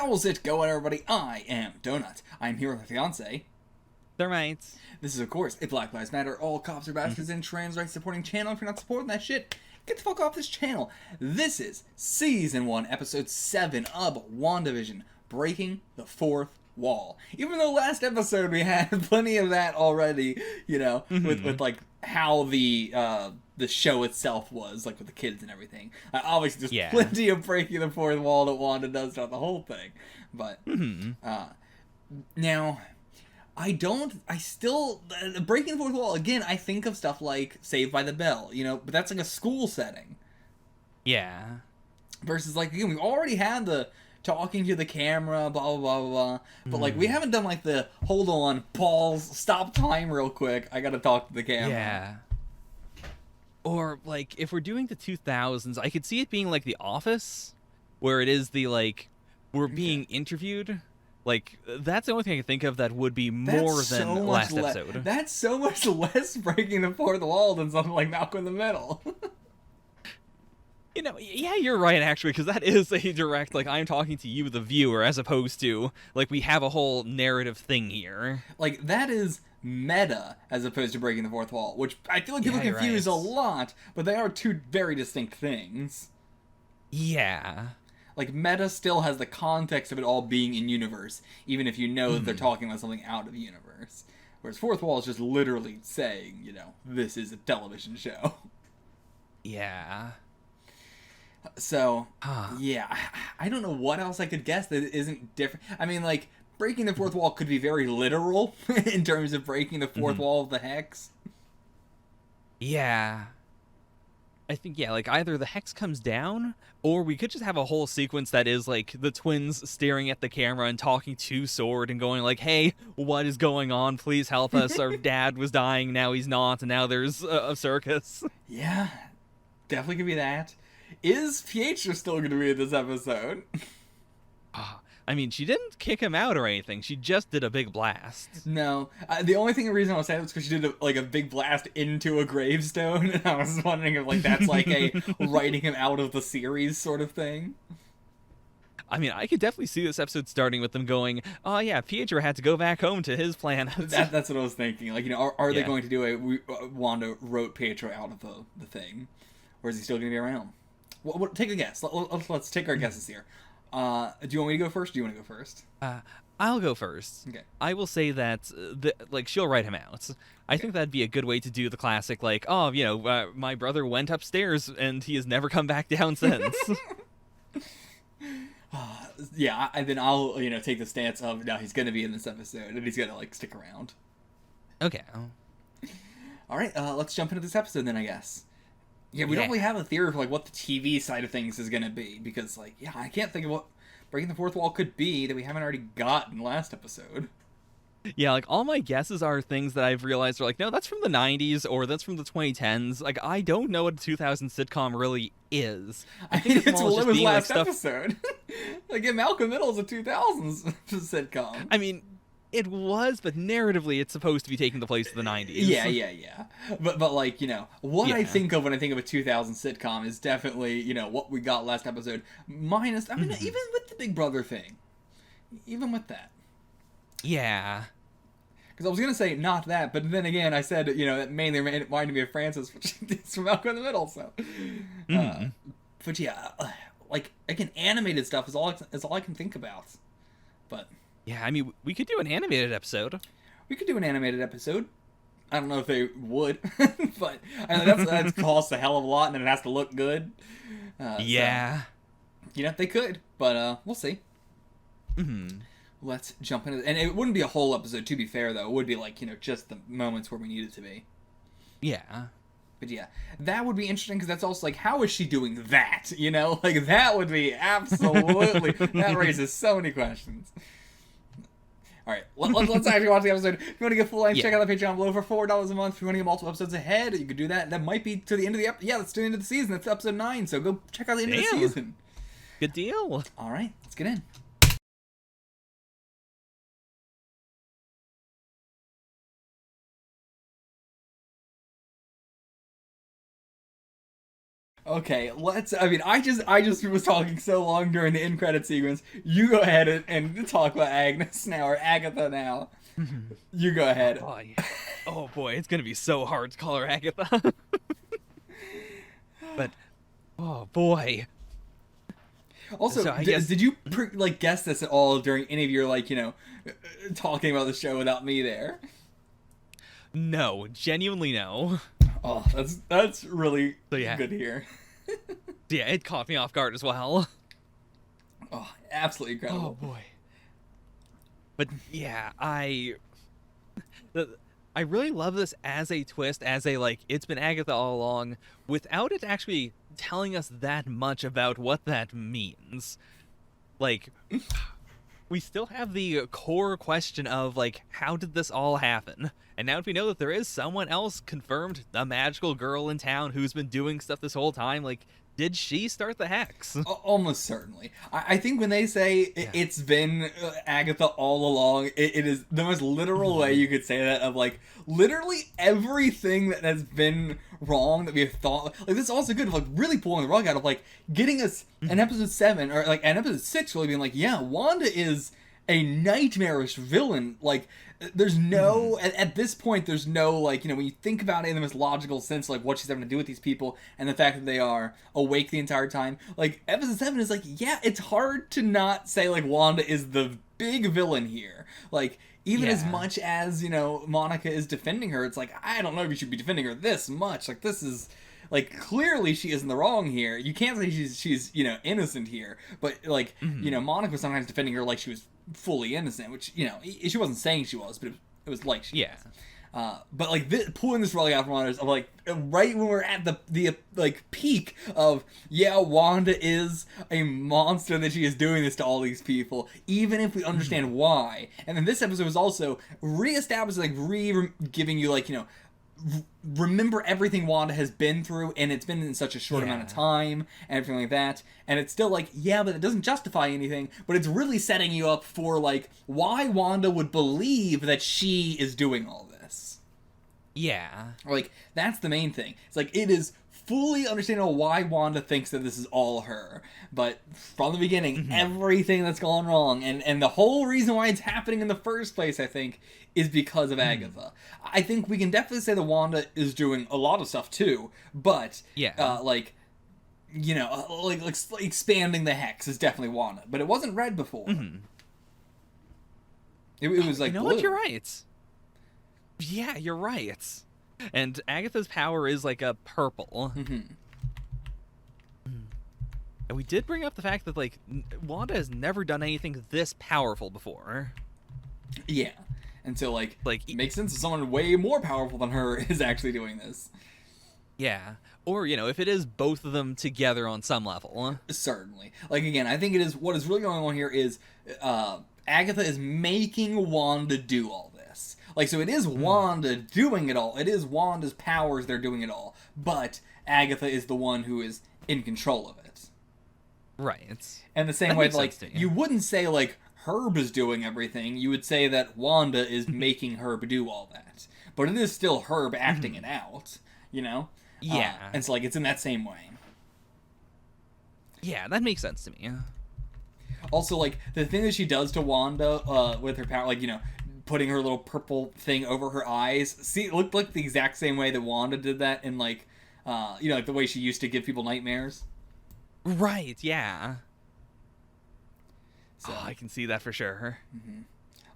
How's it going, everybody? I am Donut. I'm here with my fiance. They're mates. This is, of course, a Black Lives Matter, all cops are bastards, and trans rights supporting channel. If you're not supporting that shit, get the fuck off this channel. This is Season 1, Episode 7 of WandaVision, Breaking the Fourth Wall. Even though last episode we had plenty of that already, you know, with like how the show itself was, like with the kids and everything. Obviously, there's plenty of breaking the fourth wall that Wanda does throughout the whole thing. But now, breaking the fourth wall, again, I think of stuff like Saved by the Bell, you know, but that's like a school setting. Yeah. Versus, like, again, we've already had the talking to the camera, blah, blah, blah, blah. But, like, we haven't done, like, the, hold on, pause, stop time real quick, I gotta talk to the camera. Yeah. Or, like, if we're doing the 2000s, I could see it being, like, The Office, where it is the, like, we're being interviewed. Like, that's the only thing I can think of that would be more than last episode. That's so much less breaking the fourth wall than something like Malcolm in the Middle. You know, yeah, you're right, actually, because that is a direct, like, I'm talking to you, the viewer, as opposed to, like, we have a whole narrative thing here. Like, that is meta, as opposed to breaking the fourth wall, which I feel like people confuse a lot, but they are two very distinct things. Yeah. Like, meta still has the context of it all being in universe, even if you know that they're talking about something out of universe. Whereas fourth wall is just literally saying, you know, this is a television show. Yeah. So, yeah, I don't know what else I could guess that isn't different. I mean, like, breaking the fourth wall could be very literal in terms of breaking the fourth wall of the hex. Yeah. I think, yeah, like, either the hex comes down, or we could just have a whole sequence that is, like, the twins staring at the camera and talking to Sword and going, like, hey, what is going on? Please help us. Our dad was dying, now he's not, and now there's a circus. Yeah, definitely could be that. Is Pietro still going to be in this episode? I mean, she didn't kick him out or anything. She just did a big blast. No. The only reason I was saying that was because she did a big blast into a gravestone, and I was wondering if, like, that's like a writing him out of the series sort of thing. I mean, I could definitely see this episode starting with them going, oh yeah, Pietro had to go back home to his planet. That's what I was thinking. Like, you know, are they going to do Wanda wrote Pietro out of the thing? Or is he still going to be around? Take a guess. Let's take our guesses here. Do you want me to go first? Or do you want to go first? I'll go first. Okay. I will say that, like, she'll write him out. I think that'd be a good way to do the classic, like, oh, you know, my brother went upstairs and he has never come back down since. Yeah, and then I'll, you know, take the stance of, no, he's going to be in this episode, and he's going to, like, stick around. Okay. All right, let's jump into this episode then, I guess. Yeah, we don't really have a theory for, like, what the TV side of things is going to be, because, like, yeah, I can't think of what breaking the fourth wall could be that we haven't already gotten last episode. Yeah, like, all my guesses are things that I've realized are like, no, that's from the 90s, or that's from the 2010s. Like, I don't know what a 2000 sitcom really is. I think it was last episode. Like, Malcolm Middle is a 2000s sitcom. I mean, it was, but narratively, it's supposed to be taking the place of the 90s. Yeah. But like, you know, what I think of when I think of a 2000 sitcom is definitely, you know, what we got last episode. Minus, I mean, even with the Big Brother thing. Even with that. Yeah. Because I was going to say not that, but then again, I said, you know, it mainly reminded me of Francis, which is from Malcolm in the Middle, so. But yeah, like, again, animated stuff is all I can think about. But. Yeah, I mean, we could do an animated episode. We could do an animated episode. I don't know if they would, but I know that's costs a hell of a lot, and it has to look good. Yeah. So, you know, they could, but we'll see. Let's jump into it. And it wouldn't be a whole episode, to be fair, though. It would be, like, you know, just the moments where we need it to be. Yeah. But yeah, that would be interesting, because that's also, like, how is she doing that? You know? Like, that would be absolutely... that raises so many questions. Alright, let's actually watch the episode. If you want to get full length, check out the Patreon below for $4 a month. If you want to get multiple episodes ahead, you could do that. That might be to the end of the episode. Yeah, that's to the end of the season. That's episode 9, so go check out the end of the season. Good deal. Alright, let's get in. Okay, I mean, I just was talking so long during the end credit sequence. You go ahead and talk about Agnes now, or Agatha now. You go ahead. Boy. Oh boy, it's gonna be so hard to call her Agatha. But, oh boy. Also, So I guess- did you guess this at all during any of your talking about the show without me there? No, genuinely no. Oh, that's really So, yeah. good to hear. Yeah, it caught me off guard as well. Oh, absolutely incredible. Oh boy. But yeah, I really love this as a twist, as a it's been Agatha all along, without it actually telling us that much about what that means. Like, we still have the core question of how did this all happen? And now that we know that there is someone else confirmed, a magical girl in town who's been doing stuff this whole time, did she start the hex? Almost certainly. I think when they say it's been Agatha all along, it is the most literal way you could say that, of literally everything that has been wrong that we have thought. This is also good of really pulling the rug out of getting us an episode 7 or an episode 6 really being yeah, Wanda is a nightmarish villain. There's no at this point there's no when you think about it in the most logical sense, what she's having to do with these people and the fact that they are awake the entire time. Episode 7 is yeah, it's hard to not say Wanda is the big villain here. Even as much as Monica is defending her, it's I don't know if you should be defending her this much. This is clearly she is in the wrong here. You can't say she's innocent here, but Monica was sometimes defending her she was fully innocent, which she wasn't saying she was, but it was she was. But pulling this rug out from under us, of right when we're at the peak of Wanda is a monster, that she is doing this to all these people, even if we understand why. And then this episode was also re-establishing, giving you remember everything Wanda has been through, and it's been in such a short amount of time, and everything like that. And it's still but it doesn't justify anything, but it's really setting you up for why Wanda would believe that she is doing all this. Yeah. That's the main thing. It's it is fully understandable why Wanda thinks that this is all her. But from the beginning, everything that's gone wrong, and the whole reason why it's happening in the first place, I think, is because of Agatha. I think we can definitely say that Wanda is doing a lot of stuff too, but expanding the hex is definitely Wanda. But it wasn't red before. It was you know blue. what? You're right. Yeah, you're right. And Agatha's power is a purple. And we did bring up the fact that Wanda has never done anything this powerful before. Yeah. And so it makes sense if someone way more powerful than her is actually doing this. Yeah. Or, if it is both of them together on some level. Certainly. Again, I think it is, what is really going on here is Agatha is making Wanda do all this. So it is Wanda doing it all. It is Wanda's powers that are doing it all. But Agatha is the one who is in control of it. Right. And the same way, you wouldn't say, Herb is doing everything. You would say that Wanda is making Herb do all that. But it is still Herb acting it out, Yeah. And so, it's in that same way. Yeah, that makes sense to me. Also, the thing that she does to Wanda with her power, putting her little purple thing over her eyes. See, it looked like the exact same way that Wanda did that in, the way she used to give people nightmares. Right, yeah. So, I can see that for sure.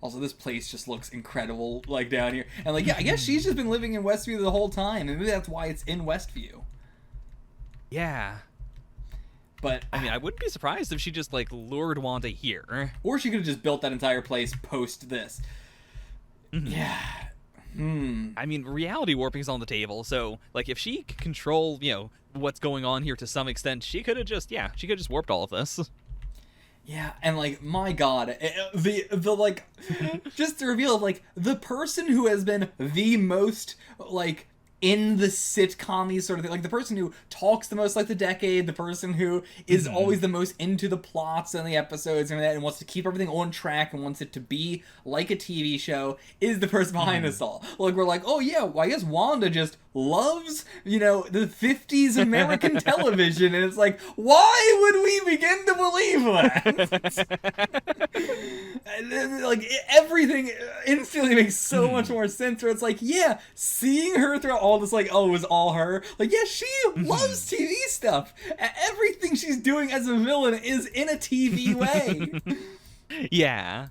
Also, this place just looks incredible, down here. And, I guess she's just been living in Westview the whole time, and maybe that's why it's in Westview. Yeah. But I mean, I wouldn't be surprised if she just lured Wanda here. Or she could have just built that entire place post this. Yeah. I mean, reality warping's on the table, so if she could control, what's going on here to some extent, she could have just warped all of this. Yeah, and my God, just the reveal of the person who has been the most in the sitcom-y sort of thing. Like, the person who talks the most like the decade, the person who is always the most into the plots and the episodes and that, and wants to keep everything on track and wants it to be like a TV show, is the person behind this all. Like, we're like, oh yeah, well, I guess Wanda just loves, you know, the 50s American television, and it's like, why would we begin to believe that? And then, like, everything instantly makes so much more sense, where it's like, yeah, seeing her throughout all this, like, oh, it was all her. Like, yeah, she loves TV stuff. Everything she's doing as a villain is in a TV way. Yeah.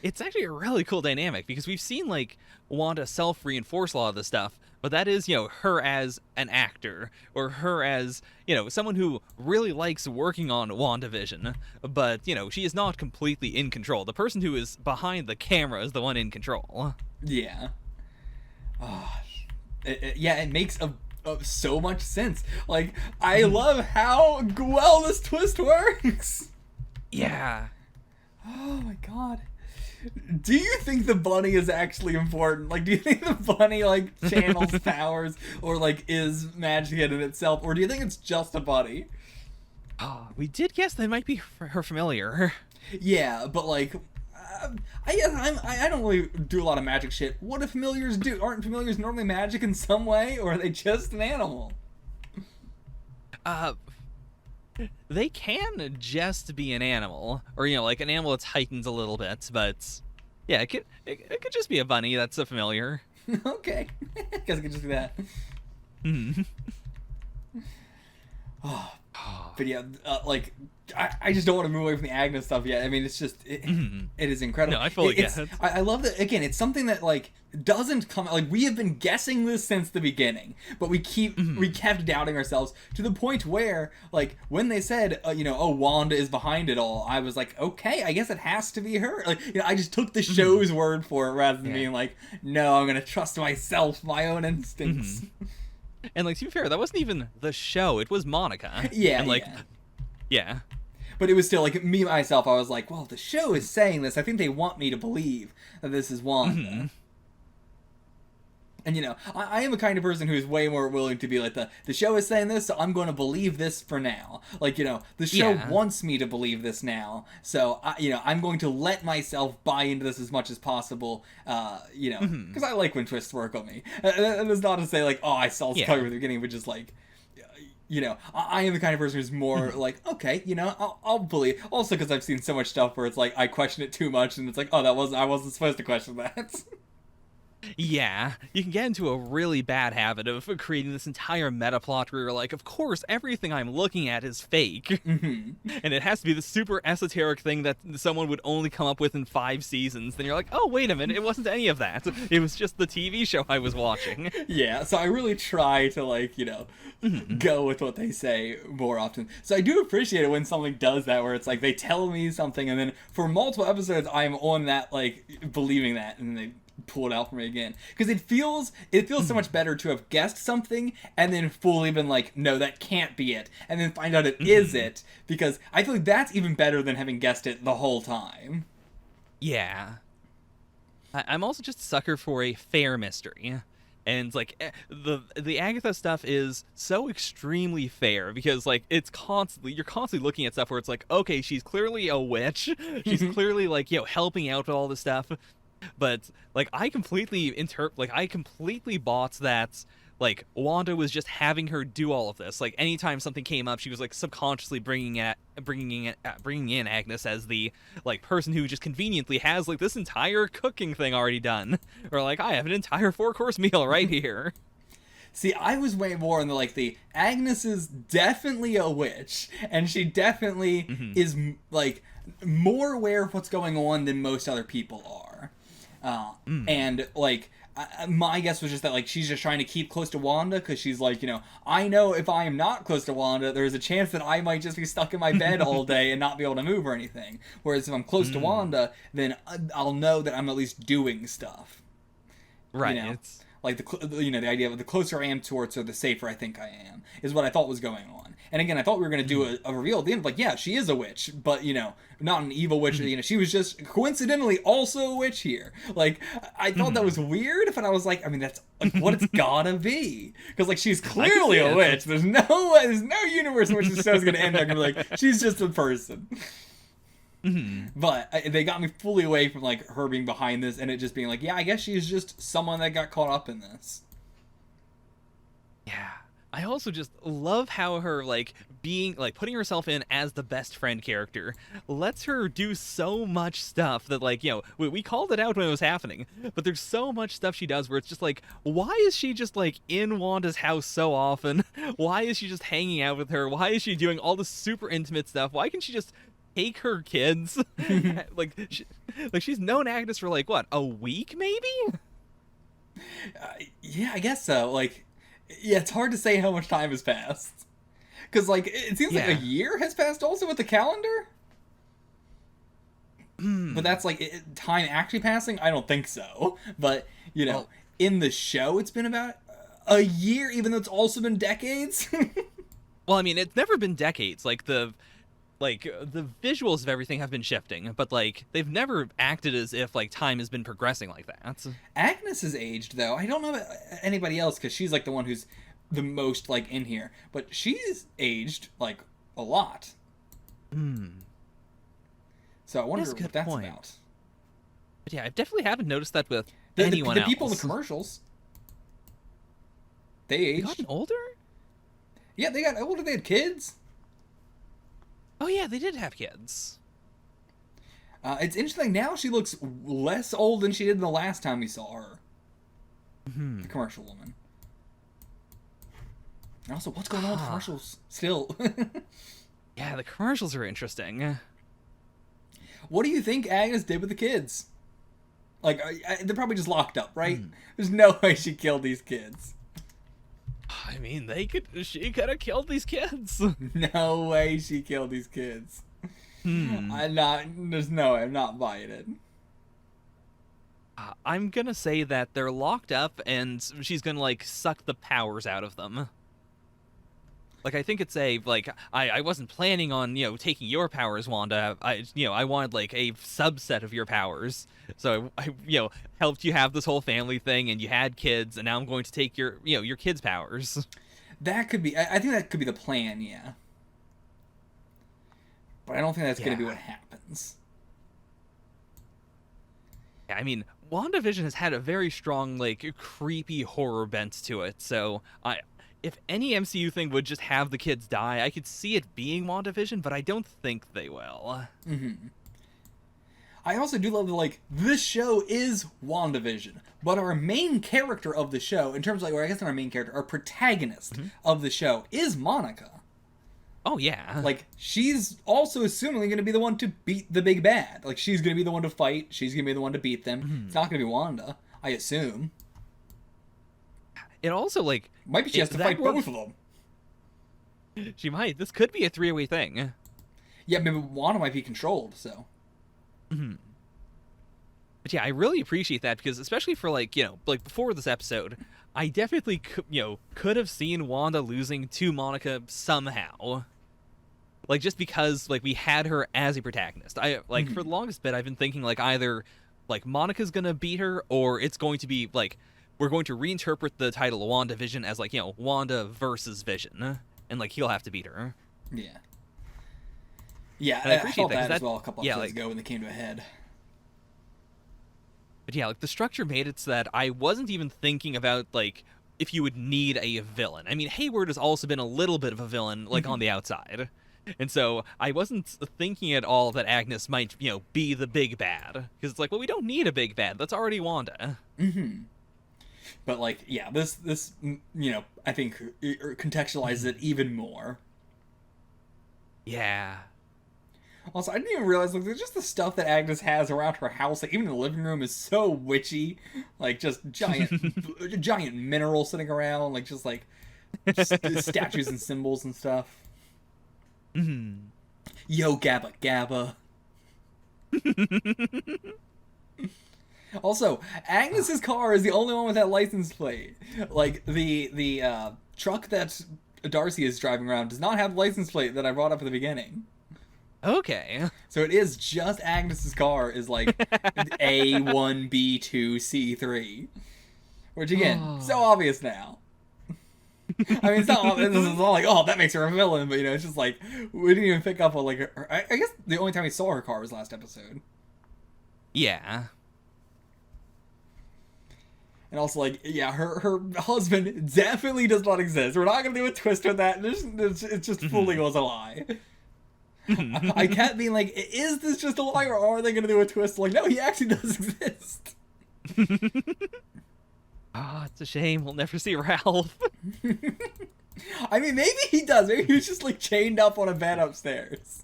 It's actually a really cool dynamic, because we've seen, like, Wanda self-reinforce a lot of this stuff, but that is, you know, her as an actor, or her as, you know, someone who really likes working on WandaVision, but, you know, she is not completely in control. The person who is behind the camera is the one in control. Yeah. Yeah, it makes so much sense. Like, I love how well this twist works. Yeah. Oh my god. Do you think the bunny is actually important? Like, do you think the bunny, like, channels powers, or, like, is magic in itself? Or do you think it's just a bunny? Oh, we did guess they might be her familiar. Yeah, but, like, I don't really do a lot of magic shit. What do familiars do? Aren't familiars normally magic in some way, or are they just an animal? They can just be an animal, or, you know, like an animal that's heightened a little bit, but yeah, it could just be a bunny that's a familiar. Okay, guess it could just be that. But yeah, like, I just don't want to move away from the Agnes stuff yet. I mean, it's just, it is incredible. No, I fully get it. I love that, again, it's something that, like, doesn't come, like, we have been guessing this since the beginning, but we kept doubting ourselves, to the point where, like, when they said, you know, oh, Wanda is behind it all, I was like, okay, I guess it has to be her. Like, you know, I just took the show's word for it, rather than being like, no, I'm gonna trust myself, my own instincts. And, like, to be fair, that wasn't even the show, it was Monica. Yeah, and, like, yeah. But it was still, like, me, myself, I was like, well, the show is saying this. I think they want me to believe that this is Wanda. And, you know, I am a kind of person who's way more willing to be like, the show is saying this, so I'm going to believe this for now. Like, you know, the show wants me to believe this now, so, you know, I'm going to let myself buy into this as much as possible, you know, because I like when twists work on me. And it's not to say, like, oh, I saw this coming from the beginning, but just, like, you know, I am the kind of person who's more like, okay, you know, I'll believe. Also, because I've seen so much stuff where it's like, I question it too much, and it's like, oh, I wasn't supposed to question that. Yeah, you can get into a really bad habit of creating this entire meta plot where you're like, of course, everything I'm looking at is fake. And it has to be the super esoteric thing that someone would only come up with in 5 seasons. Then you're like, oh, wait a minute, it wasn't any of that. It was just the TV show I was watching. Yeah, so I really try to, like, you know, go with what they say more often. So I do appreciate it when something does that, where it's like, they tell me something, and then for multiple episodes, I'm on that, like, believing that, and they pull it out for me again, because it feels so much better to have guessed something and then fully been like, no, that can't be it, and then find out it is it, because I feel like that's even better than having guessed it the whole time. Yeah, I'm also just a sucker for a fair mystery, and like the Agatha stuff is so extremely fair, because like you're constantly looking at stuff where it's like, okay, she's clearly a witch, she's clearly, like, you know, helping out with all this stuff. But, like, I completely bought that, like, Wanda was just having her do all of this. Like, anytime something came up, she was, like, subconsciously bringing in Agnes as the, like, person who just conveniently has, like, this entire cooking thing already done. Or, like, I have an entire 4-course meal right here. See, I was way more in the Agnes is definitely a witch, and she definitely is, like, more aware of what's going on than most other people are. And, like, my guess was just that, like, she's just trying to keep close to Wanda, because she's like, you know, I know if I am not close to Wanda, there's a chance that I might just be stuck in my bed all day and not be able to move or anything. Whereas if I'm close to Wanda, then I'll know that I'm at least doing stuff. Right. You know? like the idea of the closer I am towards her, the safer I think I am, is what I thought was going on. And again, I thought we were going to do a reveal at the end, like, yeah, she is a witch, but, not an evil witch, she was just coincidentally also a witch here. Like, I thought that was weird, but I was like, I mean, that's like what it's gotta be. Because, like, she's clearly a witch. There's no way, there's no universe in which the show's going to end. They're going to be like, she's just a person. But they got me fully away from, like, her being behind this and it just being like, yeah, I guess she's just someone that got caught up in this. Yeah. I also just love how her, like, being, like, putting herself in as the best friend character lets her do so much stuff that, like, we called it out when it was happening, but there's so much stuff she does where it's just like, why is she just, like, in Wanda's house so often? Why is she just hanging out with her? Why is she doing all this super intimate stuff? Why can't she just take her kids? She's known Agnes for, like, what, a week, maybe? Yeah, I guess so. Like, yeah, it's hard to say how much time has passed. Because, like, it seems like a year has passed also with the calendar. But that's, like, time actually passing? I don't think so. But, in the show, it's been about a year, even though it's also been decades. Well, I mean, it's never been decades. Like, the visuals of everything have been shifting, but, like, they've never acted as if, like, time has been progressing like that. Agnes has aged, though. I don't know about anybody else, because she's, like, the one who's the most, like, in here. But she's aged, like, a lot. So I wonder what that's about. But yeah, I definitely haven't noticed that with anyone else. The people in the commercials, they aged. They gotten older? Yeah, they got older. They had kids. Oh yeah, they did have kids. It's interesting. Now she looks less old than she did the last time we saw her. The commercial woman. And also, what's going on with commercials still? Yeah, the commercials are interesting. What do you think Agnes did with the kids? Like, they're probably just locked up, right? There's no way she killed these kids. I mean, she could have killed these kids. No way she killed these kids. There's no way, I'm not buying it. I'm gonna say that they're locked up and she's gonna, like, suck the powers out of them. Like, I think it's I wasn't planning on, taking your powers, Wanda. I wanted, like, a subset of your powers. So I helped you have this whole family thing and you had kids, and now I'm going to take your kids' powers. That could be, I think that could be the plan, yeah. But I don't think that's going to be what happens. Yeah, I mean, WandaVision has had a very strong, like, creepy horror bent to it, so if any MCU thing would just have the kids die, I could see it being WandaVision, but I don't think they will. I also do love that, like, this show is WandaVision, but our main character of the show, in terms of, like, or I guess not our main character, our protagonist of the show is Monica. Oh, yeah. Like, she's also assumingly going to be the one to beat the big bad. Like, she's going to be the one to fight, she's going to be the one to beat them. It's not going to be Wanda, I assume. It also, like... Might be she has to fight both of them. She might. This could be a three-way thing. Yeah, maybe Wanda might be controlled, so... But yeah, I really appreciate that, because especially for, like, like, before this episode, I definitely, could have seen Wanda losing to Monica somehow. Like, just because, like, we had her as a protagonist. For the longest bit, I've been thinking, like, either, like, Monica's gonna beat her, or it's going to be, like, we're going to reinterpret the title of WandaVision as, like, Wanda versus Vision. And, like, he'll have to beat her. Yeah. Yeah, and I appreciate that as well a couple episodes ago when they came to a head. But yeah, like, the structure made it so that I wasn't even thinking about, like, if you would need a villain. I mean, Hayward has also been a little bit of a villain, like, on the outside. And so I wasn't thinking at all that Agnes might, be the big bad. Because it's like, well, we don't need a big bad. That's already Wanda. But, like, yeah, this I think contextualizes it even more. Yeah. Also, I didn't even realize, like, just the stuff that Agnes has around her house, like, even the living room is so witchy. Like, just giant minerals sitting around, like, just statues and symbols and stuff. Yo, Gabba Gabba. Also, Agnes's car is the only one with that license plate. Like the truck that Darcy is driving around does not have the license plate that I brought up at the beginning. Okay. So it is just Agnes's car is like A1B2C3, which again, so obvious now. I mean, it's not like, oh, that makes her a villain, but it's just like we didn't even pick up on like her. I guess the only time we saw her car was last episode. Yeah. And also, like, yeah, her husband definitely does not exist. We're not gonna do a twist with that. It just fully was a lie. I kept being like, is this just a lie, or are they gonna do a twist? Like, no, he actually does exist. It's a shame we'll never see Ralph. I mean, maybe he does. Maybe he's just like chained up on a bed upstairs.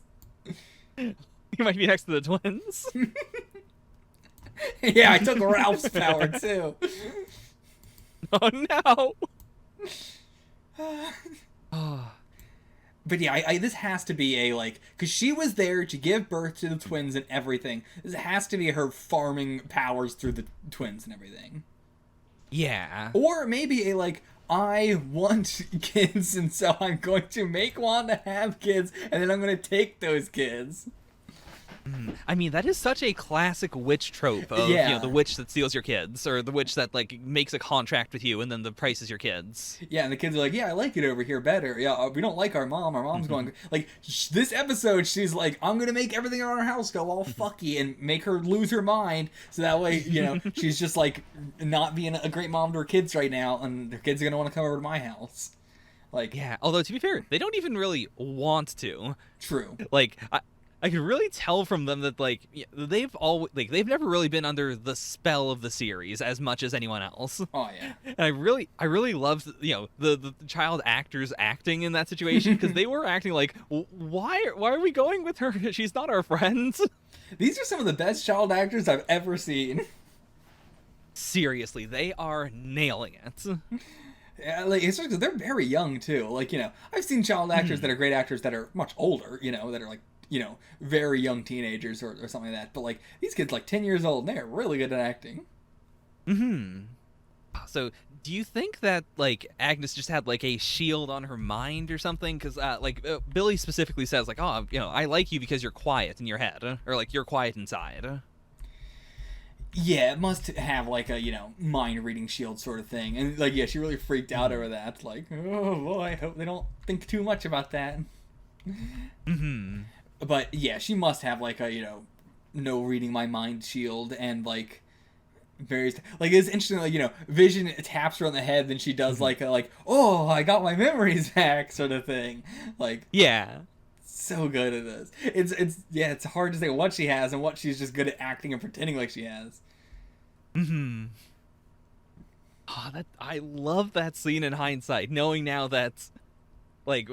He might be next to the twins. Yeah, I took Ralph's power too. Oh no. But yeah, this has to be a, like, because she was there to give birth to the twins and everything. This has to be her farming powers through the twins and everything. Yeah. Or maybe a, like, I want kids, and so I'm going to make Wanda have kids, and then I'm going to take those kids. I mean, that is such a classic witch trope of, the witch that steals your kids, or the witch that, like, makes a contract with you, and then the price is your kids. Yeah, and the kids are like, yeah, I like it over here better. Yeah, we don't like our mom. Our mom's going... Like, this episode, she's like, I'm going to make everything in our house go all fucky and make her lose her mind, so that way, she's just, like, not being a great mom to her kids right now, and her kids are going to want to come over to my house. Like... Yeah, although, to be fair, they don't even really want to. True. Like, I can really tell from them that, like, they've never really been under the spell of the series as much as anyone else. Oh yeah. And I really loved, the child actors acting in that situation, because they were acting like, why are we going with her? She's not our friend. These are some of the best child actors I've ever seen. Seriously, they are nailing it. Yeah, like, especially because they're very young too. Like, I've seen child actors that are great actors that are much older, that are like, very young teenagers or something like that. But, like, these kids, like, 10 years old, and they're really good at acting. So, do you think that, like, Agnes just had, like, a shield on her mind or something? Because, Billy specifically says, like, oh, I like you because you're quiet in your head. Or, like, you're quiet inside. Yeah, it must have, like, a, mind-reading shield sort of thing. And, like, yeah, she really freaked out over that. Like, oh, boy, I hope they don't think too much about that. But, yeah, she must have, like, a, no reading my mind shield, and, like, various... Like, it's interesting, like, Vision taps her on the head, then she does, like, oh, I got my memories back, sort of thing. Like... Yeah. So good at this. It's hard to say what she has and what she's just good at acting and pretending like she has. I love that scene in hindsight, knowing now that, like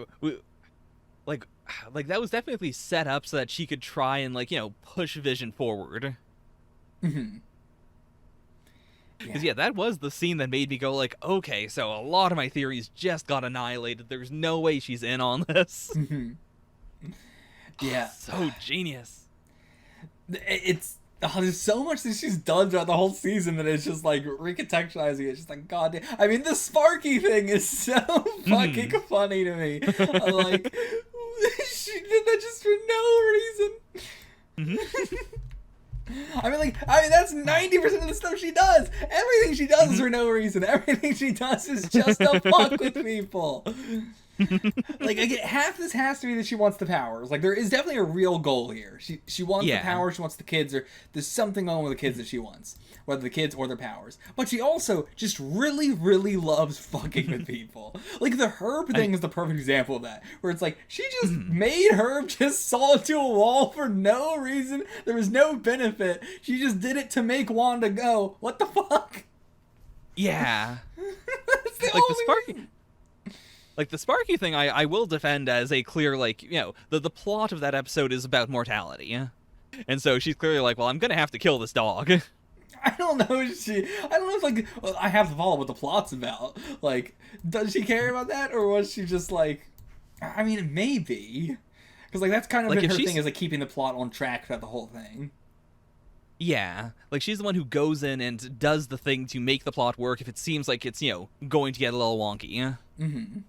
that was definitely set up so that she could try and, like, push Vision forward. Because, that was the scene that made me go, like, okay, so a lot of my theories just got annihilated. There's no way she's in on this. Yeah. So genius. There's so much that she's done throughout the whole season that it's just, like, recontextualizing it. It's just like, god damn. I mean, the Sparky thing is so fucking funny to me. Like, she did that just for no reason. I mean, that's 90% of the stuff she does. Everything she does is for no reason. Everything she does is just to fuck with people. Like, again, half this has to be that she wants the powers. Like, there is definitely a real goal here. She wants the power, she wants the kids, or there's something on with the kids that she wants. Whether the kids or their powers. But she also just really, really loves fucking with people. Like, the Herb thing is the perfect example of that. Where it's like, she just made Herb just saw into a wall for no reason. There was no benefit. She just did it to make Wanda go, what the fuck? Yeah. That's the like, only the Sparky... reason. Like, the Sparky thing, I will defend as a clear, like, the plot of that episode is about mortality. And so she's clearly like, well, I'm gonna have to kill this dog. I don't know if, like, well, I have to follow what the plot's about. Like, does she care about that? Or was she just, like, I mean, maybe. Because, like, that's kind of like, been her thing, is, like, keeping the plot on track throughout the whole thing. Yeah, like she's the one who goes in and does the thing to make the plot work if it seems like it's, going to get a little wonky. Mm-hmm.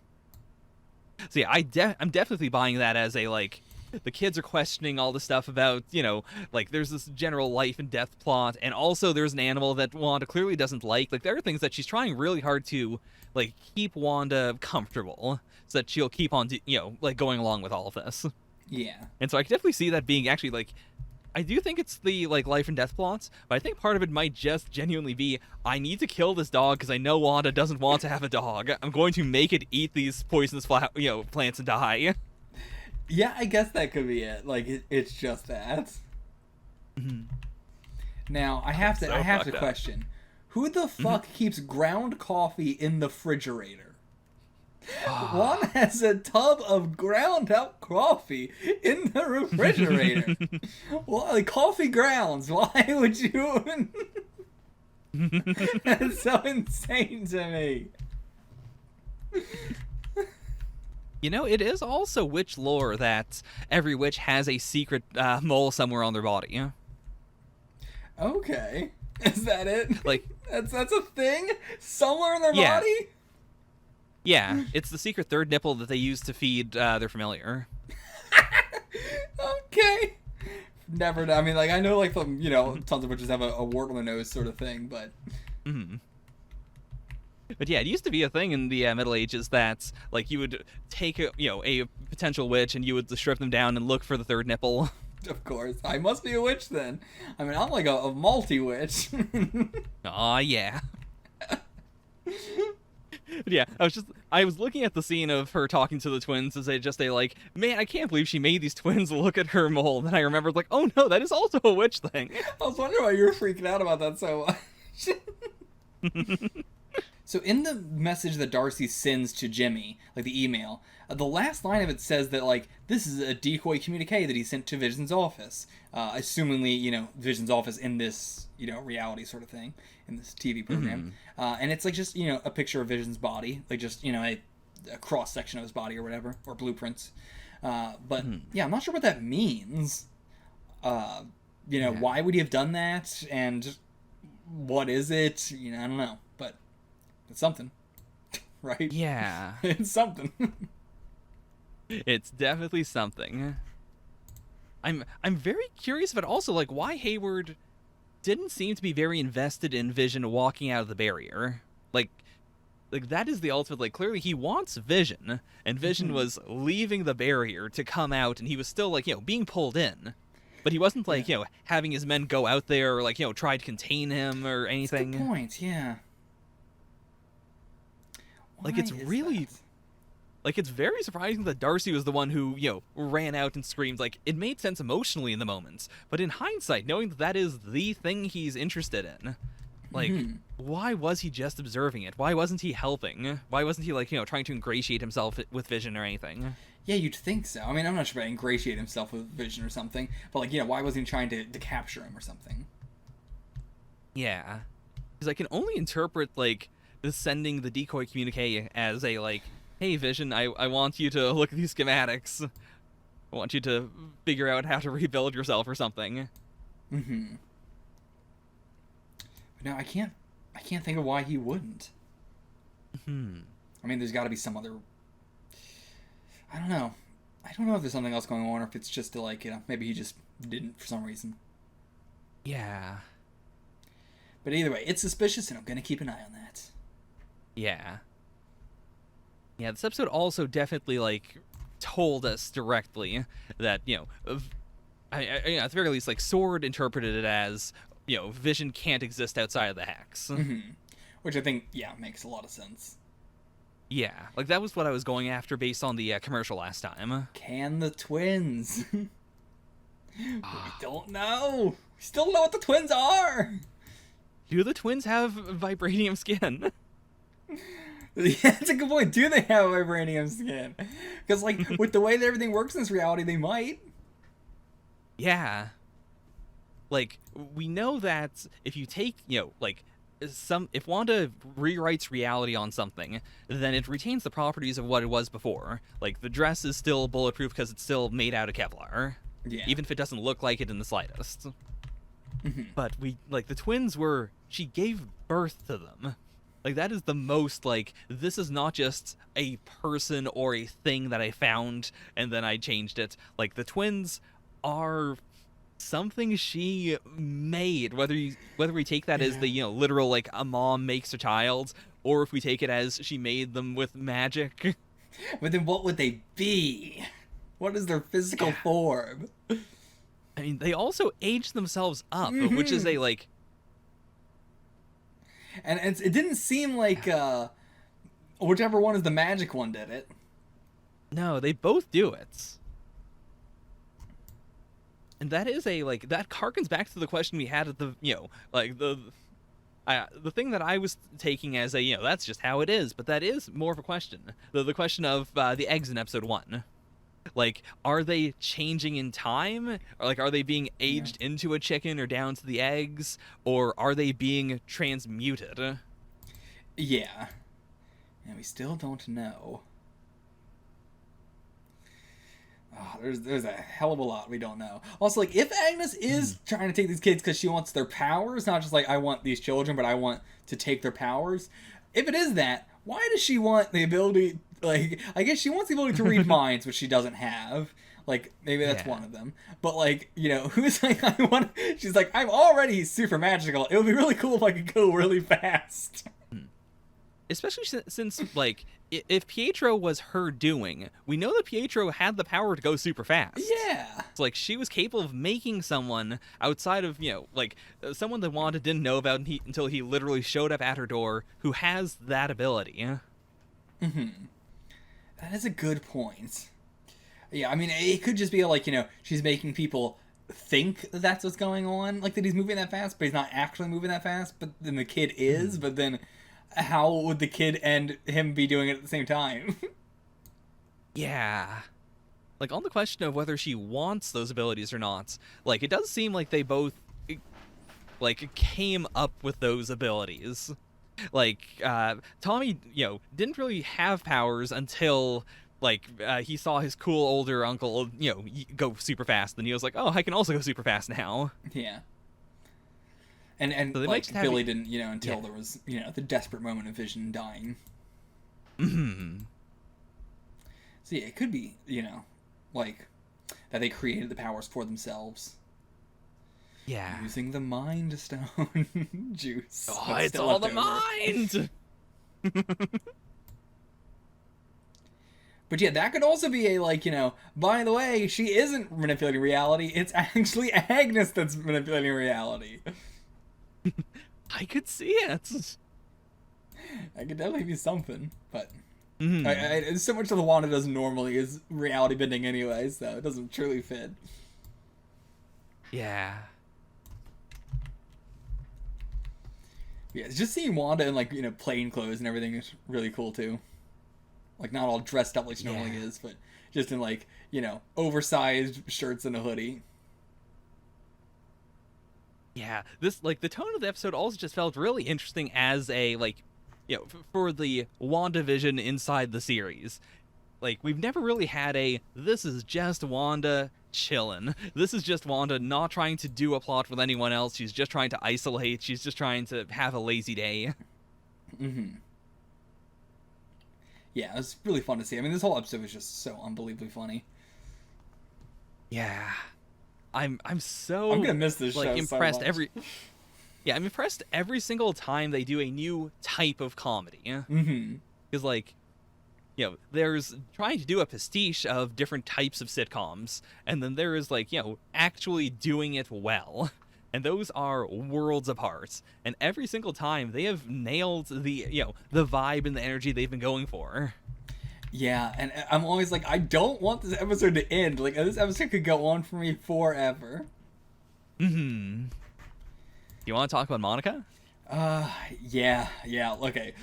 So yeah, I'm definitely buying that as a, like, the kids are questioning all the stuff about, like, there's this general life and death plot, and also there's an animal that Wanda clearly doesn't like. Like, there are things that she's trying really hard to, like, keep Wanda comfortable so that she'll keep on, like, going along with all of this. Yeah. And so I can definitely see that being actually, like, I do think it's the, like, life and death plots, but I think part of it might just genuinely be, I need to kill this dog because I know Wanda doesn't want to have a dog. I'm going to make it eat these poisonous plants and die. Yeah, I guess that could be it. Like, it's just that. Now, I have to question, who the fuck keeps ground coffee in the refrigerator? One has a tub of ground up coffee in the refrigerator. Well, like, coffee grounds. Why would you? That's so insane to me. It is also witch lore that every witch has a secret mole somewhere on their body. Okay, is that it? Like, that's a thing somewhere in their Yeah. body. Yeah, it's the secret third nipple that they use to feed their familiar. Okay. Never. I mean, like, I know, like, some, tons of witches have a wart on the nose sort of thing, but. But yeah, it used to be a thing in the Middle Ages that, like, you would take a potential witch and you would strip them down and look for the third nipple. Of course, I must be a witch then. I mean, I'm like a multi-witch. Aw, yeah. But yeah, I was looking at the scene of her talking to the twins as they like, man, I can't believe she made these twins look at her mole. Then I remembered, like, oh no, that is also a witch thing. I was wondering why you were freaking out about that so much. So in the message that Darcy sends to Jimmy, like the email, the last line of it says that, like, this is a decoy communique that he sent to Vision's office. Assumingly, Vision's office in this, reality sort of thing, in this TV program. And it's, like, just, a picture of Vision's body, like, just, a cross-section of his body or whatever, or blueprints. But, yeah, I'm not sure what that means. Why would he have done that? And what is it? I don't know. But it's something, right? Yeah. It's something. It's definitely something. I'm very curious about also, like, why Hayward didn't seem to be very invested in Vision walking out of the barrier. Like that is the ultimate, like, clearly he wants Vision, and Vision was leaving the barrier to come out, and he was still, like, being pulled in. But he wasn't, like, having his men go out there or, like, try to contain him or anything. That's a good point, yeah. Like, it's really... that? Like, it's very surprising that Darcy was the one who, ran out and screamed. Like, it made sense emotionally in the moments. But in hindsight, knowing that is the thing he's interested in, like, why was he just observing it? Why wasn't he helping? Why wasn't he, like, trying to ingratiate himself with Vision or anything? Yeah, you'd think so. I mean, I'm not sure about ingratiate himself with Vision or something. But, like, why wasn't he trying to capture him or something? Yeah. Because I can only interpret, like, sending the decoy communique as a, like, hey, Vision, I want you to look at these schematics. I want you to figure out how to rebuild yourself or something. But no, I can't think of why he wouldn't. I mean, there's got to be some other... I don't know. I don't know if there's something else going on, or if it's just to, like, maybe he just didn't for some reason. Yeah. But either way, it's suspicious, and I'm going to keep an eye on that. Yeah. Yeah, this episode also definitely, like, told us directly that, at the very least, like, Sword interpreted it as, Vision can't exist outside of the Hex. Which I think, makes a lot of sense. Yeah, like, that was what I was going after based on the commercial last time. Can the twins? We don't know. We still don't know what the twins are. Do the twins have vibranium skin? Yeah, that's a good point. Do they have vibranium skin? Because, like, with the way that everything works in this reality, they might. Yeah. Like, we know that if you take, if Wanda rewrites reality on something, then it retains the properties of what it was before. Like, the dress is still bulletproof because it's still made out of Kevlar. Yeah. Even if it doesn't look like it in the slightest. but the twins she gave birth to them. Like, that is the most, like, this is not just a person or a thing that I found and then I changed it. Like, the twins are something she made, whether we take that as the, literal, like, a mom makes a child, or if we take it as she made them with magic. But then what would they be? What is their physical form? I mean, they also age themselves up, which is a, like... And it didn't seem like whichever one is the magic one did it. No, they both do it. And that is that harkens back to the question we had at the, the thing that I was taking as a, that's just how it is, but that is more of a question. The question of the eggs in episode 1. Like, are they changing in time? Or, like, are they being aged into a chicken or down to the eggs? Or are they being transmuted? Yeah. And we still don't know. Oh, there's a hell of a lot we don't know. Also, like, if Agnes is trying to take these kids because she wants their powers, not just like, I want these children, but I want to take their powers. If it is that, why does she want the ability... Like, I guess she wants the ability to read minds, which she doesn't have. Like, maybe that's one of them. But, like, who's like, she's like, I'm already super magical. It would be really cool if I could go really fast. Especially since, like, if Pietro was her doing, we know that Pietro had the power to go super fast. Yeah. So, like, she was capable of making someone outside of, someone that Wanda didn't know about until he literally showed up at her door who has that ability. That is a good point. Yeah, I mean, it could just be like, she's making people think that's what's going on. Like, that he's moving that fast, but he's not actually moving that fast. But then the kid is. But then how would the kid and him be doing it at the same time? Yeah. Like, on the question of whether she wants those abilities or not, like, it does seem like they both, like, came up with those abilities. Like, Tommy, didn't really have powers until, like, he saw his cool older uncle, go super fast. And he was like, oh, I can also go super fast now. Yeah. And so like, Billy didn't, until there was, the desperate moment of Vision dying. So, yeah, it could be, like, that they created the powers for themselves. Yeah. Using the Mind Stone juice. Oh, it's all the mind! But yeah, that could also be a, like, by the way, she isn't manipulating reality. It's actually Agnes that's manipulating reality. I could see it. I could definitely be something, but... so much of the Wanda does normally is reality bending anyway, so it doesn't truly fit. Yeah. Yeah, just seeing Wanda in, like, plain clothes and everything is really cool, too. Like, not all dressed up like she normally is, but just in, like, oversized shirts and a hoodie. Yeah, this, like, the tone of the episode also just felt really interesting as a, like, for the WandaVision inside the series. Like, we've never really had this is just Wanda chillin'. This is just Wanda not trying to do a plot with anyone else. She's just trying to isolate. She's just trying to have a lazy day. Yeah, it was really fun to see. I mean, this whole episode was just so unbelievably funny. Yeah. I'm gonna miss this show impressed so much. I'm impressed every single time they do a new type of comedy. Because, like, there's trying to do a pastiche of different types of sitcoms, and then there is, like, actually doing it well. And those are worlds apart. And every single time, they have nailed the vibe and the energy they've been going for. Yeah, and I'm always like, I don't want this episode to end. Like, this episode could go on for me forever. You want to talk about Monica? Yeah, okay.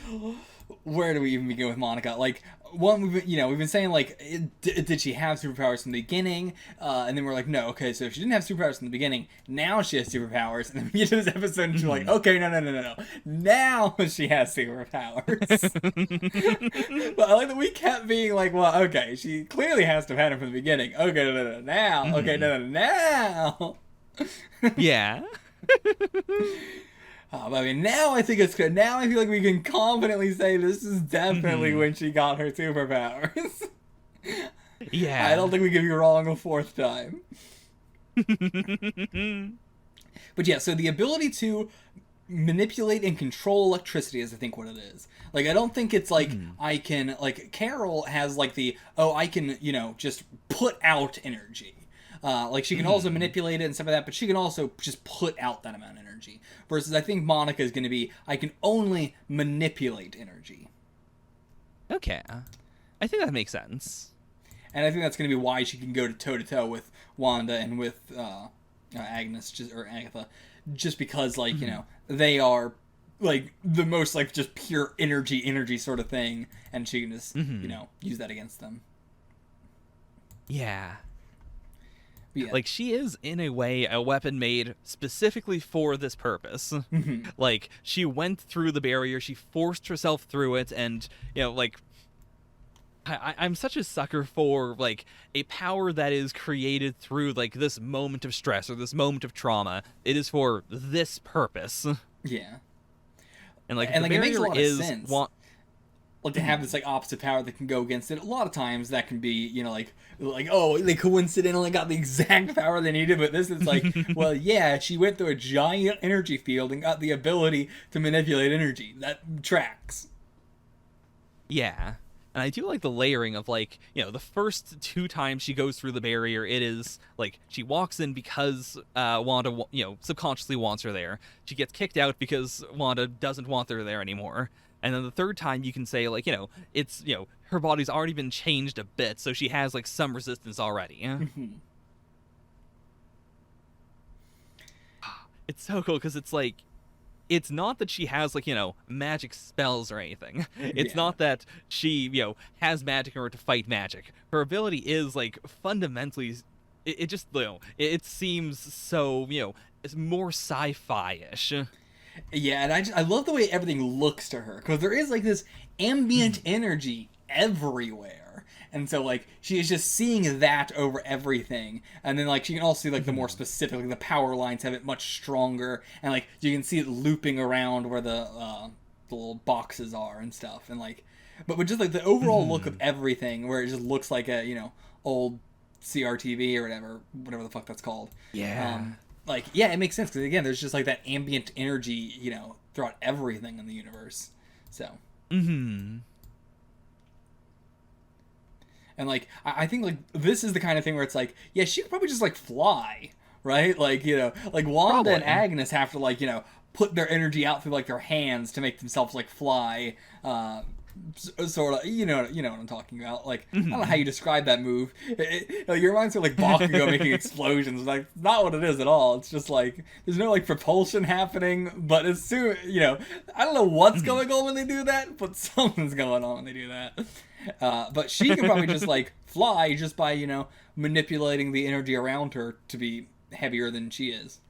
Where do we even begin with Monica? Like, one, we've been saying, like, did she have superpowers from the beginning? And then we're like, no, okay, so if she didn't have superpowers from the beginning, now she has superpowers. And then we get to this episode and she's like, okay, no. Now she has superpowers. But I like that we kept being like, well, okay, she clearly has to have had them from the beginning. Okay, no, now. Okay, no, now. Yeah. I mean, now I think it's good. Now I feel like we can confidently say this is definitely when she got her superpowers. Yeah. I don't think we could be wrong a fourth time. But yeah, so the ability to manipulate and control electricity is, I think, what it is. Like, I don't think it's like I can, like, Carol has like the, oh, I can, you know, just put out energy. Like, she can also manipulate it and stuff like that, but she can also just put out that amount of energy. Versus, I think Monica is going to be, I can only manipulate energy. Okay. I think that makes sense. And I think that's going to be why she can go toe-to-toe with Wanda and with Agnes, or Agatha. Just because, like, you know, they are, like, the most, like, just pure energy sort of thing. And she can just, you know, use that against them. Yeah. Yeah. Like, she is, in a way, a weapon made specifically for this purpose. Like, she went through the barrier, she forced herself through it, and, you know, like, I'm such a sucker for, like, a power that is created through, like, this moment of stress or this moment of trauma. It is for this purpose. Yeah. And, like, and the like, it makes a barrier lot is... of sense. Like, to have this, like, opposite power that can go against it. A lot of times that can be, you know, like oh, they coincidentally got the exact power they needed, but this is like, well, yeah, she went through a giant energy field and got the ability to manipulate energy. That tracks. Yeah. And I do like the layering of, like, you know, the first 2 times she goes through the barrier, it is, like, she walks in because Wanda, you know, subconsciously wants her there. She gets kicked out because Wanda doesn't want her there anymore. And then the 3rd time you can say, like, you know, it's, you know, her body's already been changed a bit, so she has, like, some resistance already. It's so cool because it's like, it's not that she has, like, you know, magic spells or anything. It's not that she, you know, has magic in order to fight magic. Her ability is, like, fundamentally, it just, you know, it seems so, you know, it's more sci-fi-ish. Yeah, and I love the way everything looks to her, because there is, like, this ambient energy everywhere. And so, like, she is just seeing that over everything. And then, like, she can also see, like, the more specific, like, the power lines have it much stronger. And, like, you can see it looping around where the little boxes are and stuff. And, like, but with just, like, the overall look of everything, where it just looks like a, you know, old CRTV or whatever the fuck that's called. Yeah. Like, yeah, it makes sense, because, again, there's just, like, that ambient energy, you know, throughout everything in the universe. So. And, like, I think, like, this is the kind of thing where it's like, yeah, she could probably just, like, fly, right? Like, you know, like, Wanda and Agnes have to, like, you know, put their energy out through, like, their hands to make themselves, like, fly, sort of, you know what I'm talking about. Like, I don't know how you describe that move. Like, your reminds me of, like, Bakugo making explosions. Like, not what it is at all. It's just, like, there's no, like, propulsion happening, but as soon, you know, I don't know what's going on when they do that, but something's going on when they do that. But she can probably just, like, fly just by, you know, manipulating the energy around her to be heavier than she is.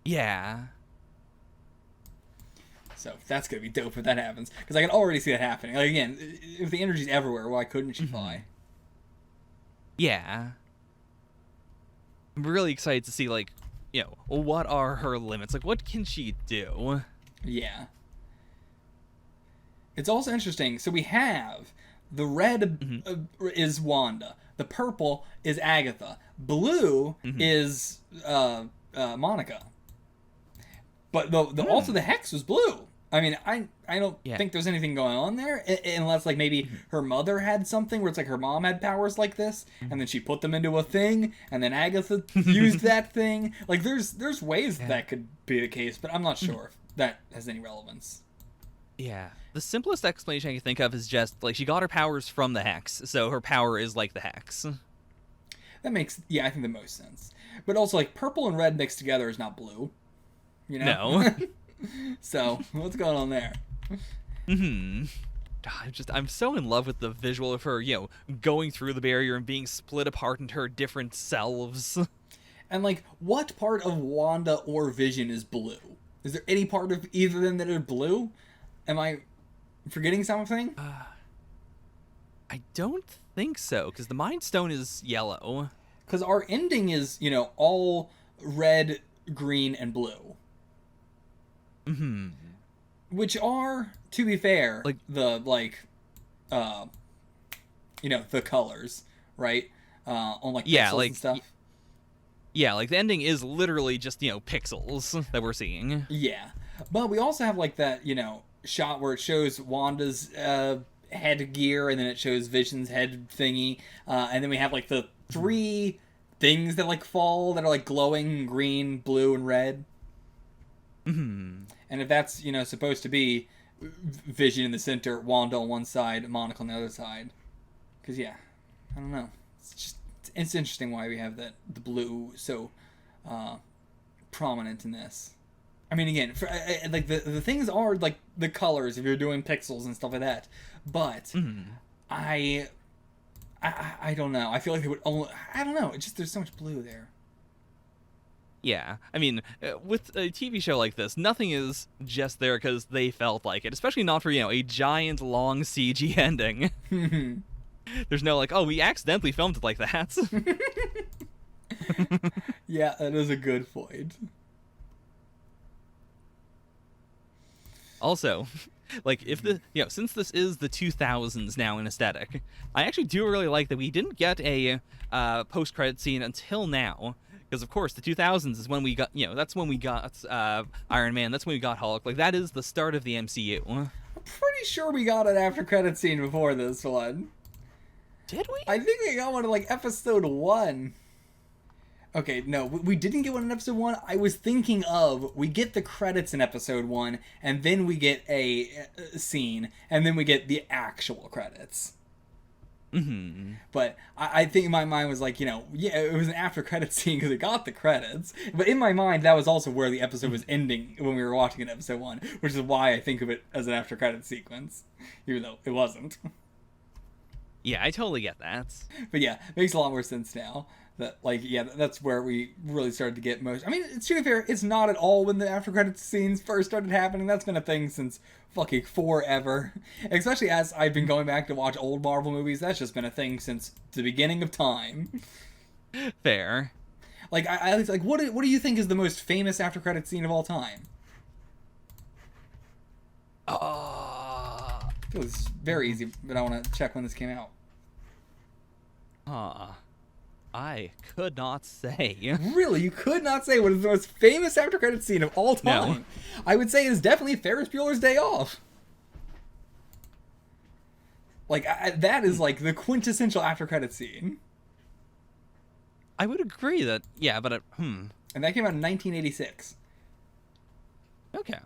Yeah. So that's going to be dope if that happens. Because I can already see that happening. Like, again, if the energy's everywhere, why couldn't she fly? Yeah. I'm really excited to see, like, you know, what are her limits? Like, what can she do? Yeah. It's also interesting. So we have the red is Wanda. The purple is Agatha. Blue is Monica. But also the hex was blue. I mean, I don't think there's anything going on there, unless, like, maybe her mother had something where it's like her mom had powers like this, and then she put them into a thing, and then Agatha used that thing. Like, there's ways that could be the case, but I'm not sure if that has any relevance. Yeah. The simplest explanation I can think of is just, like, she got her powers from the hex, so her power is like the hex. That makes, I think the most sense. But also, like, purple and red mixed together is not blue. You know? No. So, what's going on there? I'm so in love with the visual of her, you know, going through the barrier and being split apart into her different selves. And, like, what part of Wanda or Vision is blue? Is there any part of either of them that are blue? Am I forgetting something? I don't think so, because the Mind Stone is yellow. Because our ending is, you know, all red green, and blue. Hmm. Which are, to be fair, Like- the, the colors, right? On, like, Yeah, pixels like, and stuff. Yeah, like the ending is literally just, pixels that we're seeing. Yeah. But we also have, like, that, shot where it shows Wanda's headgear, and then it shows Vision's head thingy. And then we have, like, the 3 things that, like, fall that are, like, glowing green, blue, and red. Hmm. And if that's, supposed to be Vision in the center, Wanda on one side, Monica on the other side. Because, yeah, I don't know. It's interesting why we have the blue so prominent in this. I mean, again, like the things are like the colors if you're doing pixels and stuff like that. But I don't know. I feel like they would only. I don't know. It's just there's so much blue there. Yeah, I mean, with a TV show like this, nothing is just there because they felt like it, especially not for, a giant, long CG ending. There's no, like, oh, we accidentally filmed it like that. Yeah, that is a good point. Also, like, if the, since this is the 2000s now in aesthetic, I actually do really like that we didn't get a post-credit scene until now. Because, of course, the 2000s is when we got, that's when we got Iron Man, that's when we got Hulk. Like, that is the start of the MCU. I'm pretty sure we got an after credit scene before this one. Did we? I think we got one in, like, episode 1. Okay, no, we didn't get one in episode 1. I was thinking of, we get the credits in episode 1, and then we get a scene, and then we get the actual credits. Mm-hmm. But I think in my mind was like, yeah, it was an after credit scene because it got the credits. But in my mind, that was also where the episode was ending when we were watching it, episode 1, which is why I think of it as an after credit sequence, even though it wasn't. Yeah, I totally get that. But yeah, it makes a lot more sense now. That, like, yeah, that's where we really started to get most. I mean, to be fair, it's not at all when the after credits scenes first started happening. That's been a thing since fucking forever. Especially as I've been going back to watch old Marvel movies, that's just been a thing since the beginning of time. Fair. Like, I was like, what do you think is the most famous after credits scene of all time? I feel this is very easy, but I want to check when this came out. I could not say. Really? You could not say what is the most famous after credits scene of all time? No. I would say it's definitely Ferris Bueller's Day Off. Like, that is, like, the quintessential after credits scene. I would agree that, yeah, but, And that came out in 1986. Okay.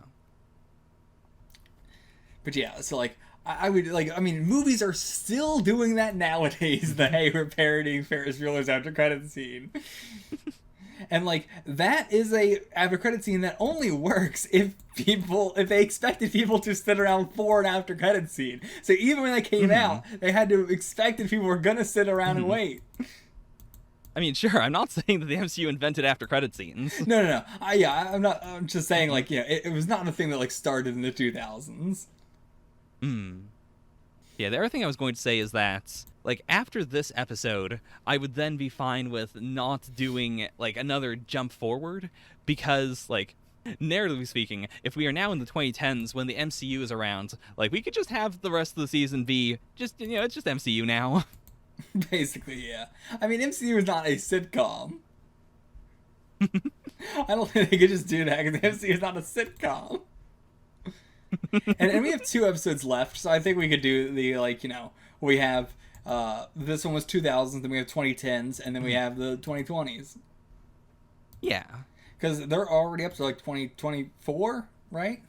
But yeah, so, like, I would, like, I mean, movies are still doing that nowadays, the hey, we're parodying Ferris Bueller's after credits scene. And, like, that is a after credits scene that only works if they expected people to sit around for an after credits scene. So even when they came out, they had to expect that people were gonna sit around and wait. I mean, sure, I'm not saying that the MCU invented after credit scenes. No. I'm just saying, like, it was not a thing that, like, started in the 2000s. Yeah, the other thing I was going to say is that, like, after this episode, I would then be fine with not doing, like, another jump forward, because, like, narratively speaking, if we are now in the 2010s when the MCU is around, like, we could just have the rest of the season be just, it's just MCU now. Basically, yeah. I mean, MCU is not a sitcom. I don't think they could just do that, because MCU is not a sitcom. and we have 2 episodes left, so I think we could do the, like, we have, this one was 2000s, then we have 2010s, and then we have the 2020s. Yeah. Because they're already up to, like, 2024, right?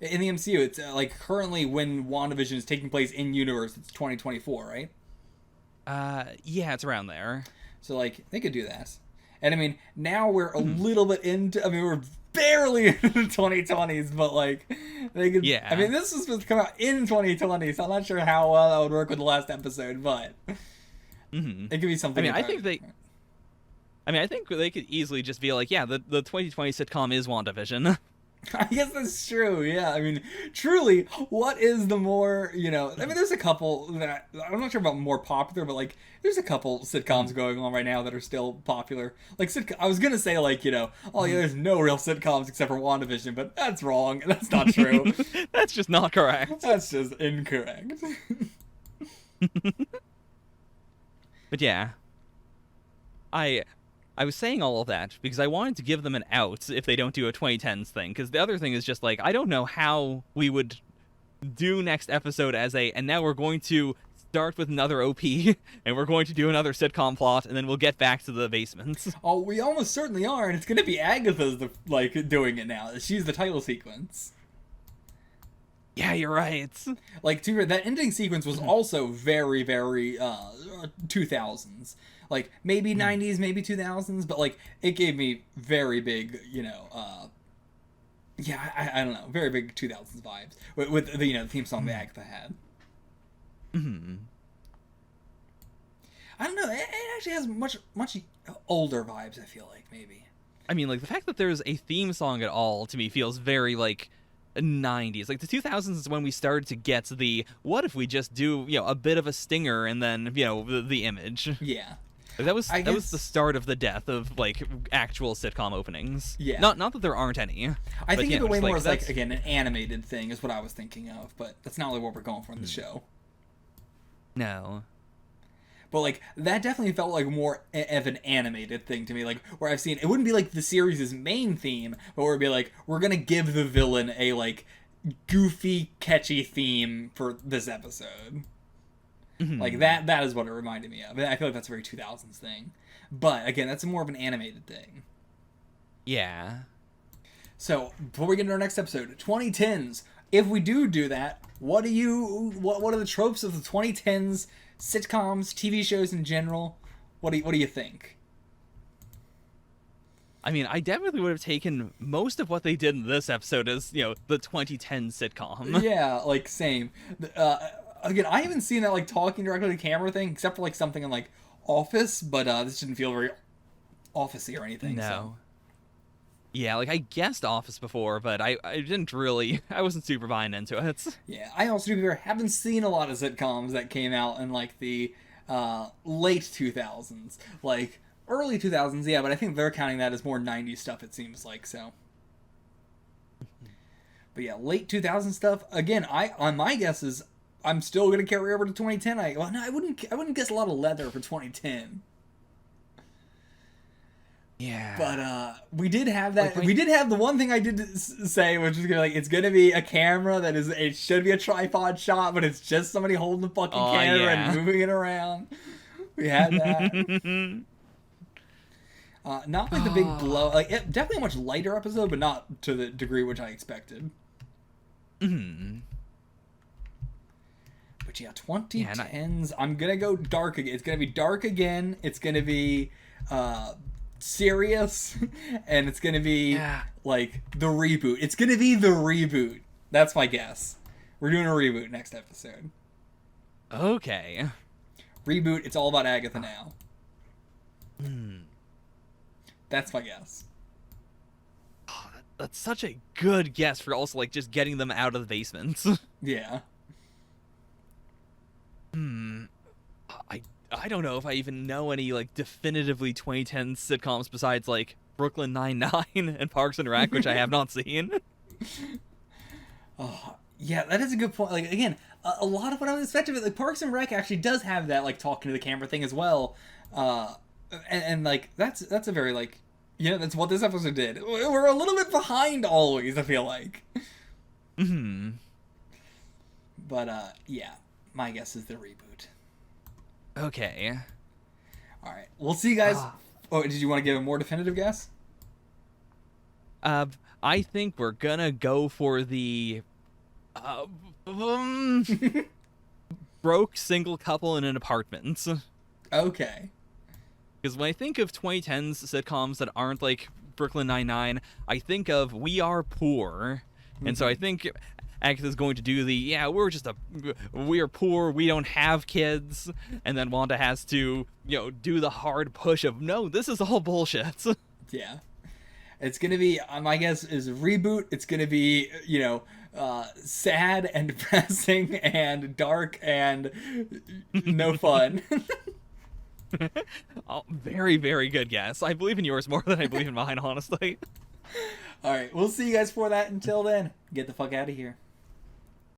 In the MCU, it's, like, currently when WandaVision is taking place in universe, it's 2024, right? Yeah, it's around there. So, like, they could do that. And, I mean, now we're a little bit into, I mean, we're barely in the 2020s, but, like, they could, yeah. I mean, this was supposed to come out in 2020, so I'm not sure how well that would work with the last episode, but it could be something. I think they could easily just be like, yeah, the 2020 sitcom is WandaVision. I guess that's true. Yeah, I mean, truly, what is the more, I mean, there's a couple that I'm not sure about more popular, but like, there's a couple sitcoms going on right now that are still popular. Like, I was gonna say like, oh yeah, there's no real sitcoms except for WandaVision, but that's wrong. That's not true. That's just not correct. That's just incorrect. But yeah, I was saying all of that because I wanted to give them an out if they don't do a 2010s thing. Because the other thing is just like, I don't know how we would do next episode and now we're going to start with another OP, and we're going to do another sitcom plot, and then we'll get back to the basements. Oh, we almost certainly are, and it's gonna be Agatha's doing it now. She's the title sequence. Yeah, you're right. Like, that ending sequence was also very, very 2000s. Like, maybe 90s, maybe 2000s, but like, it gave me very big, I don't know, very big 2000s vibes with the theme song that Agatha had. Mm-hmm. I don't know. It actually has much older vibes. I feel like maybe. I mean, like the fact that there's a theme song at all to me feels very like 90s. Like the 2000s is when we started to get the what if we just do a bit of a stinger and then the image. Yeah. Like, that was the start of the death of like actual sitcom openings. Yeah. Not that there aren't any. I think of it way more as like again an animated thing is what I was thinking of, but that's not really what we're going for in the show. No. But like that definitely felt like more of an animated thing to me, like where I've seen it wouldn't be like the series' main theme, but where it'd be like we're gonna give the villain a like goofy, catchy theme for this episode. Mm-hmm. Like that is what it reminded me of. I feel like that's a very 2000s thing, but again, that's more of an animated thing. Yeah. So before we get into our next episode, 2010s. If we do that, what are the tropes of the 2010s? Sitcoms, TV shows in general, what do you think? I mean, I definitely would have taken most of what they did in this episode as, the 2010 sitcom. Yeah, like same. Again, I haven't seen that like talking directly to the camera thing except for like something in like Office, but this didn't feel very officey or anything. No. So. Yeah, like I guessed Office before, but I didn't really, I wasn't super buying into it. Yeah, I also haven't seen a lot of sitcoms that came out in like the late 2000s. Like early 2000s, yeah, but I think they're counting that as more 90s stuff, it seems like, so. But yeah, late 2000s stuff, again, on my guesses, I'm still going to carry over to 2010. I wouldn't guess a lot of leather for 2010. Yeah, but we did have that. We did have the one thing I did say, which is it's gonna be a camera that is. It should be a tripod shot, but it's just somebody holding the fucking camera and moving it around. We had that. Not like the big blow. Like definitely a much lighter episode, but not to the degree which I expected. Mm-hmm. But yeah, 2010s. I'm gonna go dark again. It's gonna be dark again. It's gonna be serious, and it's gonna be like the reboot. It's gonna be the reboot. That's my guess. We're doing a reboot next episode. Okay. Reboot. It's all about Agatha now. Hmm. That's my guess. Oh, that's such a good guess for also like just getting them out of the basements. Yeah. I don't know if I even know any like definitively 2010 sitcoms besides like Brooklyn Nine-Nine and Parks and Rec, which I have not seen. Oh, yeah, that is a good point. Like again, a lot of what I was expecting, like Parks and Rec actually does have that like talking to the camera thing as well, and like that's a very like that's what this episode did. We're a little bit behind always. I feel like. Hmm. But yeah, my guess is the reboot. Okay. All right. We'll see you guys. Oh, did you want to give a more definitive guess? I think we're gonna go for the broke single couple in an apartment. Okay. Because when I think of 2010s sitcoms that aren't like Brooklyn Nine-Nine, I think of We Are Poor. And so I think Agatha's going to do we're poor, we don't have kids, and then Wanda has to, do the hard push of, no, this is all bullshit. Yeah. It's gonna be, my guess is reboot. It's gonna be, sad and depressing and dark and no fun. Oh, very, very good guess. I believe in yours more than I believe in mine, honestly. All right, we'll see you guys for that. Until then, get the fuck out of here.